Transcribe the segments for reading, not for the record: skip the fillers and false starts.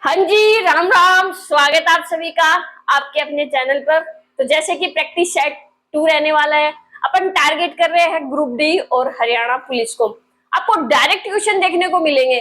हाँ जी, राम राम। स्वागत आप सभी का आपके अपने चैनल पर। तो जैसे कि प्रैक्टिस सेट 2 रहने वाला है, अपन टारगेट कर रहे हैं ग्रुप डी और हरियाणा पुलिस को। आपको डायरेक्ट क्वेश्चन देखने को मिलेंगे।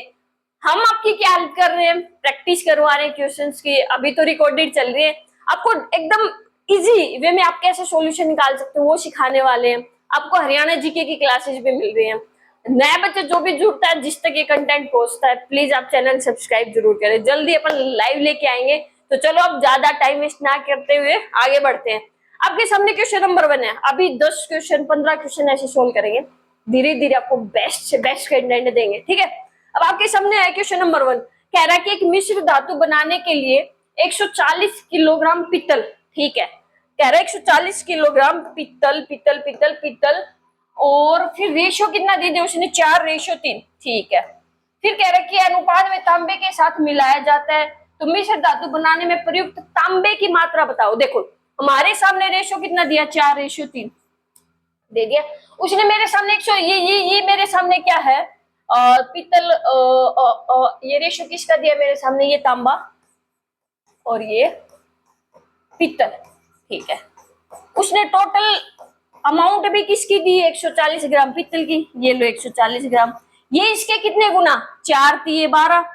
हम आपकी क्या हेल्प कर रहे हैं, प्रैक्टिस करवा रहे हैं क्वेश्चंस की। अभी तो रिकॉर्डेड चल रही है, आपको एकदम इजी वे में आप कैसे सॉल्यूशन निकाल सकते हो वो सिखाने वाले हैं। आपको हरियाणा जीके की क्लासेस भी मिल रही हैं। नया बच्चा जो भी जुड़ता है, जिस तक ये कंटेंट पहुंचता है, प्लीज आप चैनल सब्सक्राइब जरूर करें। जल्दी अपन लाइव लेके आएंगे। तो चलो अब ज्यादा टाइम वेस्ट ना करते हुए आगे बढ़ते हैं। आपके सामने क्वेश्चन नंबर 1 है। अभी 10 क्वेश्चन 15 क्वेश्चन ऐसे सोल्व करेंगे। धीरे धीरे आपको बेस्ट से बेस्ट कंटेंट देंगे, ठीक है। अब आपके सामने है क्वेश्चन नंबर 1। कह रहा है कि एक मिश्र धातु बनाने के लिए 140 किलोग्राम पित्तल, ठीक है। कह रहा है 140 किलोग्राम पित्तल पित्तल पित्तल पित्तल, और फिर रेशियो कितना दे दिया उसने, 4:3, ठीक है। फिर कह रहा है कि अनुपात में तांबे के साथ मिलाया जाता है, तो मिश्र धातु बनाने में प्रयुक्त तांबे की मात्रा बताओ। देखो हमारे सामने रेशियो कितना दिया, 4:3 दे दिया उसने। मेरे सामने 100, ये मेरे सामने क्या है, पित्तल, ये रेशियो किसका दिया मेरे सामने, ये तांबा और ये पित्तल, ठीक है। उसने टोटल अमाउंट भी किसकी दी, 140 ग्राम पित्तल की। ये लो 140 ग्राम, ये इसके कितने गुना, 4 तिये 12,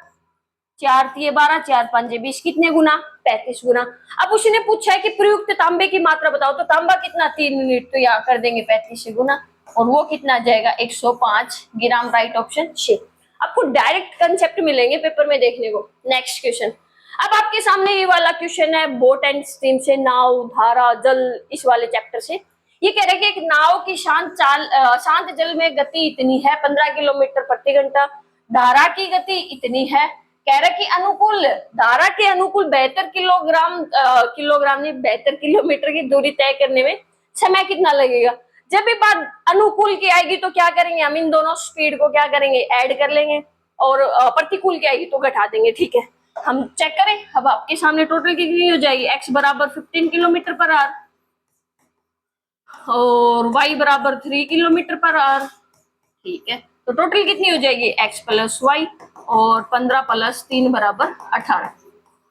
4 तिये 12, 4 पंजे 20, कितने गुना, 35 गुना। अब उसने पूछा है कि प्रयुक्त तांबे की मात्रा बताओ, तो तांबा कितना, 3 यूनिट, तो यहाँ कर देंगे 35 गुना, और वो कितना आ जाएगा, 105 ग्राम। Right option C. आपको डायरेक्ट कंसेप्ट मिलेंगे पेपर में देखने को। Next question. अब आपके सामने ये वाला क्वेश्चन है बोट एंड स्ट्रीम से, नाव, धारा, जल, इस वाले चैप्टर से। ये कह रहे हैं कि एक नाव की शांत जल में गति इतनी है, 15 किलोमीटर प्रति घंटा। धारा की गति इतनी है। कह रहा है कि अनुकूल धारा के अनुकूल 72 किलोग्राम नहीं, 72 किलोमीटर की दूरी तय करने में समय कितना लगेगा। जब भी बात अनुकूल की आएगी तो क्या करेंगे, हम इन दोनों स्पीड को क्या करेंगे, ऐड कर लेंगे, और प्रतिकूल की आएगी तो घटा देंगे, ठीक है। हम चेक करें। अब आपके सामने टोटल कितनी हो जाएगी, x बराबर 15 किलोमीटर पर आवर और y बराबर 3 किलोमीटर पर आवर, ठीक है। तो टोटल कितनी हो जाएगी, x प्लस वाई, और 15 प्लस 3 बराबर 18।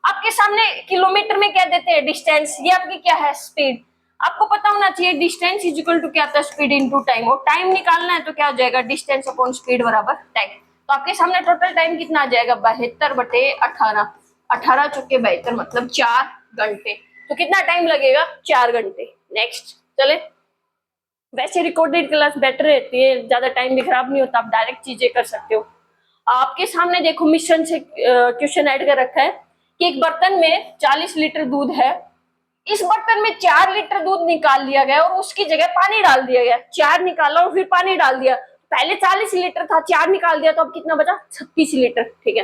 आपके सामने किलोमीटर में क्या देते हैं, डिस्टेंस। ये आपकी क्या है, स्पीड। आपको पता होना चाहिए डिस्टेंस इज इक्वल टू क्या था, स्पीड इनटू टाइम। और टाइम निकालना है तो क्या हो जाएगा, डिस्टेंस अपॉन स्पीड बराबर टाइम। तो आपके सामने टोटल टाइम कितना आ जाएगा, 72/18। 18 चुके 72 मतलब 4 घंटे। तो कितना टाइम लगेगा, 4 घंटे। नेक्स्ट चले। वैसे रिकॉर्डेड क्लास बेटर रहती है, ज्यादा टाइम भी खराब नहीं होता, आप डायरेक्ट चीजें कर सकते हो। आपके सामने देखो मिशन से क्वेश्चन ऐड कर रखा है कि एक बर्तन में 40 लीटर दूध है। इस बर्तन में 4 लीटर दूध निकाल लिया गया और उसकी जगह पानी डाल दिया गया। 4 निकाला और फिर पानी डाल दिया। पहले 40 लीटर था, 4 निकाल दिया तो अब कितना बचा, 36 लीटर, ठीक है।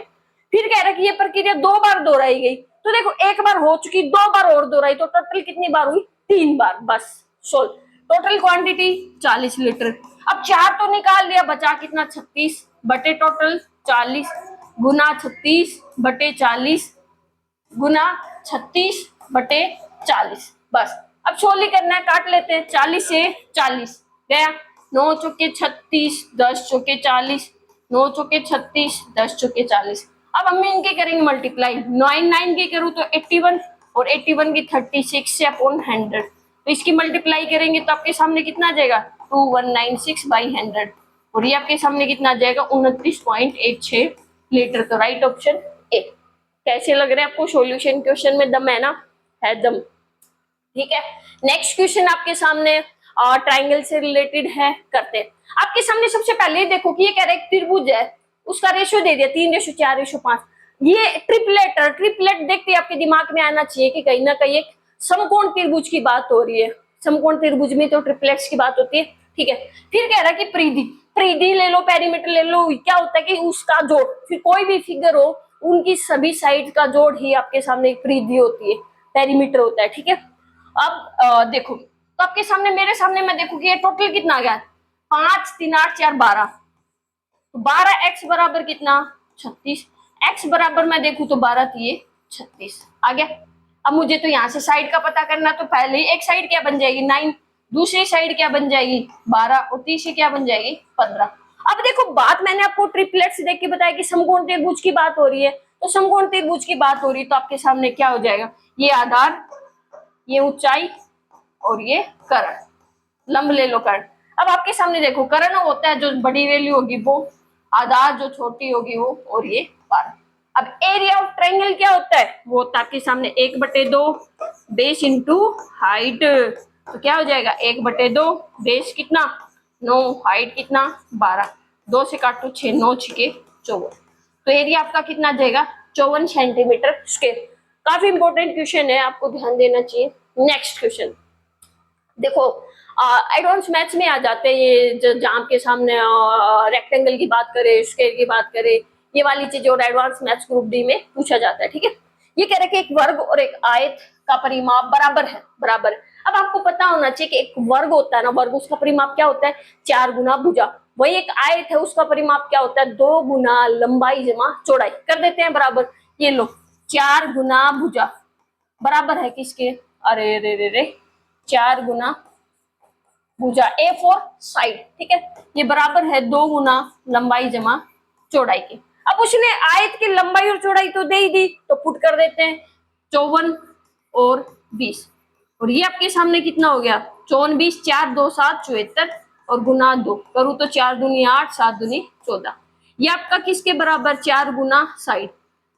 फिर कह रहा है कि ये प्रक्रिया 2 बार दोहराई गई। तो देखो एक बार हो चुकी, 2 बार और दोहराई, तो टोटल कितनी बार हुई, 3 बार। बस सोल्व। Total quantity 40 litre. अब 4 तो निकाल दिया, बचा कितना, 36 बटे टोटल 40 गुना 36 बटे 40 गुना 36 बटे 40। बस अब सोली करना है, काट लेते हैं। 40 से 40 गया, 9 चौके 36, 10 चौके 40, 9 चौके 36, 10 चौके 40। अब हम इनके करेंगे मल्टीप्लाई। 9 के करूँ तो 81, और 81 की 36 से अपॉन 100, तो इसकी मल्टीप्लाई करेंगे तो आपके सामने कितना आ जाएगा, 2196/100, और ये आपके सामने कितना आ जाएगा, 29.86 लीटर। तो राइट ऑप्शन ए। कैसे लग रहे हैं आपको सॉल्यूशन, क्वेश्चन में दम है ना, है दम, ठीक है। नेक्स्ट क्वेश्चन आपके सामने ट्राइंगल से रिलेटेड है, करते हैं। आपके सामने सबसे पहले देखो कि ये कह रहा है त्रिभुज है, उसका रेशियो दे दिया 3:4:5। ये ट्रिपलेट देखते ही आपके दिमाग में आना चाहिए कि कहीं ना कहीं एक समकोण त्रिभुज की बात हो रही है। समकोण त्रिभुज में तो ट्रिपलेट्स की बात होती है, ठीक है। फिर कह रहा है कि परिधि ले लो, पेरीमीटर ले लो। क्या होता है कि उसका जोड़, फिर कोई भी फिगर हो उनकी सभी साइड का जोड़ ही आपके सामने एक परिधि होती है, पेरीमीटर होता है, ठीक है। अब देखो तो आपके सामने, मेरे सामने मैं देखू कि ये टोटल कितना आ गया, 5 3 8 4 12। तो 12 x बराबर कितना, 36। x बराबर मैं देखू तो 12 तिये 36 आ गया। अब मुझे तो यहाँ से साइड का पता करना, तो पहले ही एक साइड क्या बन जाएगी, 9, दूसरी साइड क्या बन जाएगी, 12, और तीसरी क्या बन जाएगी, 15। अब देखो बात मैंने आपको ट्रिपलेट्स देख के बताया कि समकोण त्रिभुज की बात हो रही है, तो समकोण त्रिभुज की बात हो रही तो आपके सामने क्या हो जाएगा, ये आधार, ये ऊंचाई और ये कर्ण, लंब ले लो कर्ण। अब आपके सामने देखो कर्ण होता है जो बड़ी वैल्यू होगी वो, आधार जो छोटी होगी वो, और ये 12। अब एरिया ऑफ ट्रायंगल क्या होता है, वो होता है आपके सामने 1/2 बेस इंटू हाइट। तो क्या हो जाएगा 1/2 बेस कितना 9, हाइट कितना 12, 2 से काटो 6, 9 6 54। तो एरिया आपका कितना जाएगा 54 सेंटीमीटर स्क्वायर। काफी इंपॉर्टेंट क्वेश्चन है, आपको ध्यान देना चाहिए। नेक्स्ट क्वेश्चन देखो, एडवांस मैथ्स में आ जाते हैं ये, जहाँ आपके सामने रेक्टेंगल की बात करें, स्क्वायर की बात करें, ये वाली चीजें और एडवांस मैथ्स ग्रुप डी में पूछा जाता है। ठीक है, ये कह रहे कि एक वर्ग और एक आयत का परिमाप बराबर है, बराबर। अब आपको पता होना चाहिए कि एक वर्ग होता है ना, वर्ग उसका परिमाप क्या होता है 4 गुना भुजा। वही एक आयत है उसका परिमाप क्या होता है 2 गुना लंबाई जमा चौड़ाई। कर देते हैं बराबर, ये लो 4 गुना भुजा बराबर है किसके, अरे रे रे रे 4 गुना भुजा ए फॉर साइड। ठीक है, ये बराबर है 2 गुना लंबाई जमा चौड़ाई की। अब उसने आयत की लंबाई और चौड़ाई तो दे ही दी, तो पुट कर देते हैं 54 और 20। और ये आपके सामने कितना हो गया 54 20, 4 2 7 74 और गुना 2 करूँ तो 4 दूनी 8, 7 दूनी 14। ये आपका किसके बराबर 4 गुना साइड।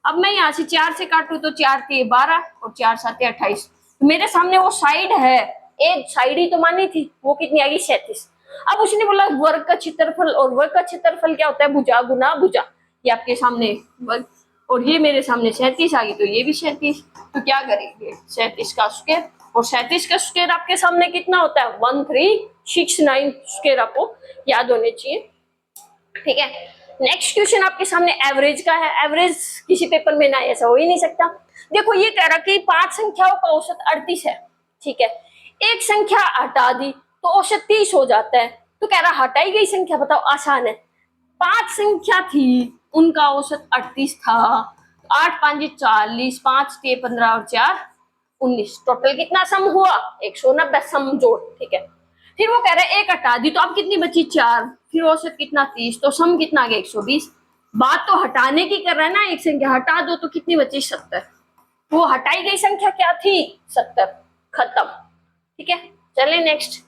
अब मैं यहाँ से 4 से काटू तो 4 के 12 और 4 7 28। मेरे सामने वो साइड है, एक साइड ही तो मानी थी, वो कितनी आएगी 37। अब उसने बोला वर्ग का क्षेत्रफल, और वर्ग का क्षेत्रफल क्या होता है भुजा गुना भुजा। ये आपके सामने वर्ग, और ये मेरे सामने 37 आ गई तो ये भी 37। तो क्या करेंगे 37 का स्क्वायर, और 37 का स्क्वायर आपके सामने कितना होता है 1369 स्क्वायर, आपको याद होने चाहिए। ठीक है, नेक्स्ट क्वेश्चन आपके सामने एवरेज का है। एवरेज किसी पेपर में ना ऐसा हो ही नहीं सकता। देखो ये कह रहा कि 5 संख्याओं का औसत 38 है। ठीक है, एक संख्या हटा दी तो औसत 30 हो जाता है। तो कह रहा हटाई गई संख्या बताओ, आसान है। 5 संख्या थी उनका औसत 38 था, 8 5 40, 5 3 15 और 4 19, टोटल कितना सम हुआ 190 सम जोड़। ठीक है, फिर वो कह रहा है एक हटा दी तो अब कितनी बची 4, फिर औसत कितना 30, तो सम कितना आ गया 120। बात तो हटाने की कर रहा है ना, एक संख्या हटा दो तो कितनी बची 70। वो हटाई गई संख्या क्या थी 70, खत्म। ठीक है, चलिए नेक्स्ट।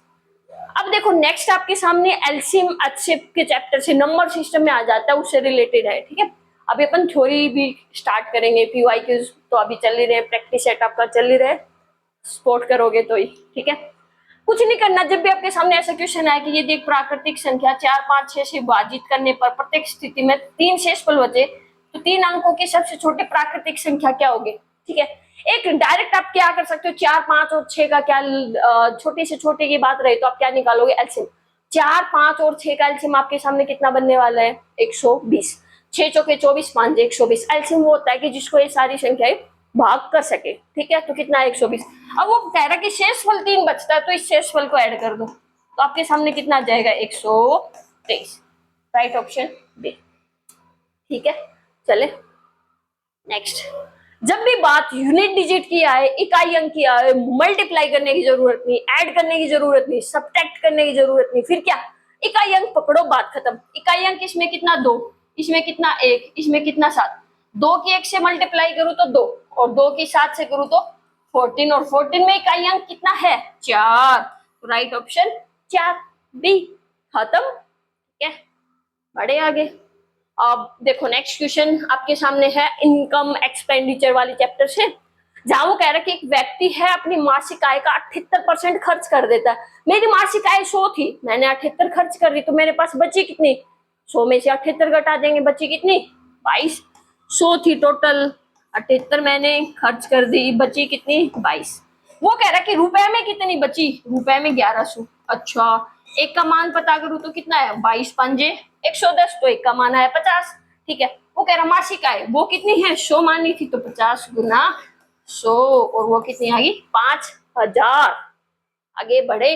अब देखो नेक्स्ट आपके सामने एलसीएम एचसीएफ के चैप्टर से नंबर सिस्टम में आ जाता है, उससे रिलेटेड है। ठीक है, अभी अपन थ्योरी भी स्टार्ट करेंगे, पीवाईक्यूज तो अभी चल ही रहे, प्रैक्टिस सेट आपका चल ही रहे, सपोर्ट करोगे तो ही। ठीक है, कुछ नहीं करना, जब भी आपके सामने ऐसा क्वेश्चन आए कि यदि एक प्राकृतिक संख्या 4 5 6 से विभाजित करने पर प्रत्येक स्थिति में 3 शेषफल बचे तो 3 अंकों की सबसे छोटी प्राकृतिक संख्या क्या होगी। ठीक है, एक डायरेक्ट आप क्या कर सकते हो 4 5 और 6 का क्या, छोटे से छोटे की बात रही तो आप क्या निकालोगे एलसीएम। 4 5 और 6 का एलसीएम आपके सामने कितना बनने वाला है 120। 6 चौके 24, 5 120। एलसीएम वो होता है कि जिसको ये सारी संख्याएं भाग कर सके। ठीक है, तो कितना 120। अब वो कह रहा कि शेषफल 3 बचता है तो इस शेषफल को ऐड कर दो तो आपके सामने कितना आ जाएगा 123। Right option B. ठीक है, चले नेक्स्ट। जब भी बात यूनिट डिजिट की आए, इकाई अंक की आए, मल्टीप्लाई करने की जरूरत नहीं, ऐड करने की जरूरत नहीं, सब्ट्रैक्ट करने की जरूरत नहीं, फिर क्या इकाई अंक पकड़ो, बात खत्म। इकाई अंक इसमें कितना 2, इसमें कितना 1, इसमें कितना 7। 2 की 1 से मल्टीप्लाई करूं तो 2, और 2 की 7 से करूं तो 14, और 14 में इकाई अंक कितना है 4। राइट ऑप्शन 4 बी, खत्म। ठीक है, बढ़े आगे। अब देखो नेक्स्ट क्वेश्चन आपके सामने है इनकम एक्सपेंडिचर वाली चैप्टर से, जहां वो कह रहा है कि एक व्यक्ति है अपनी मासिक आय का 78% खर्च कर देता है। मेरी मासिक आय 100 थी, मैंने 78 खर्च कर दी, तो मेरे पास बची कितनी 100 में से 78 घटा देंगे, बची कितनी 22। 100 थी टोटल, 78 मैंने खर्च कर दी, बची कितनी 22। वो कह रहा है कि रुपए में कितनी बची, रुपए में 1100। अच्छा, एक का मान पता करूं तो कितना है 22 पंजे 110, तो एक का मान है 50। ठीक है, वो कह रहा मासिक आय वो कितनी है 100 मानी थी तो 50 गुना 100, और वो कितनी आ गई 5000। आगे बढ़े।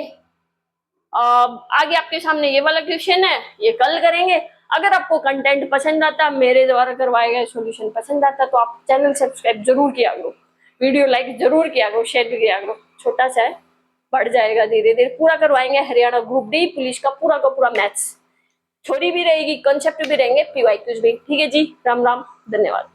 आगे आपके सामने ये वाला क्वेश्चन है, ये कल करेंगे। अगर आपको कंटेंट पसंद आता, मेरे द्वारा करवाए गए सॉल्यूशन पसंद आता, तो आप चैनल सब्सक्राइब जरूर किया करो, वीडियो लाइक जरूर किया करो, शेयर भी किया करो। छोटा सा है, बढ़ जाएगा धीरे धीरे। पूरा करवाएंगे हरियाणा ग्रुप डी पुलिस का पूरा मैथ्स, थ्योरी भी रहेगी, कंसेप्ट भी रहेंगे, पीवाईक्यूज भी। ठीक है जी, राम राम, धन्यवाद।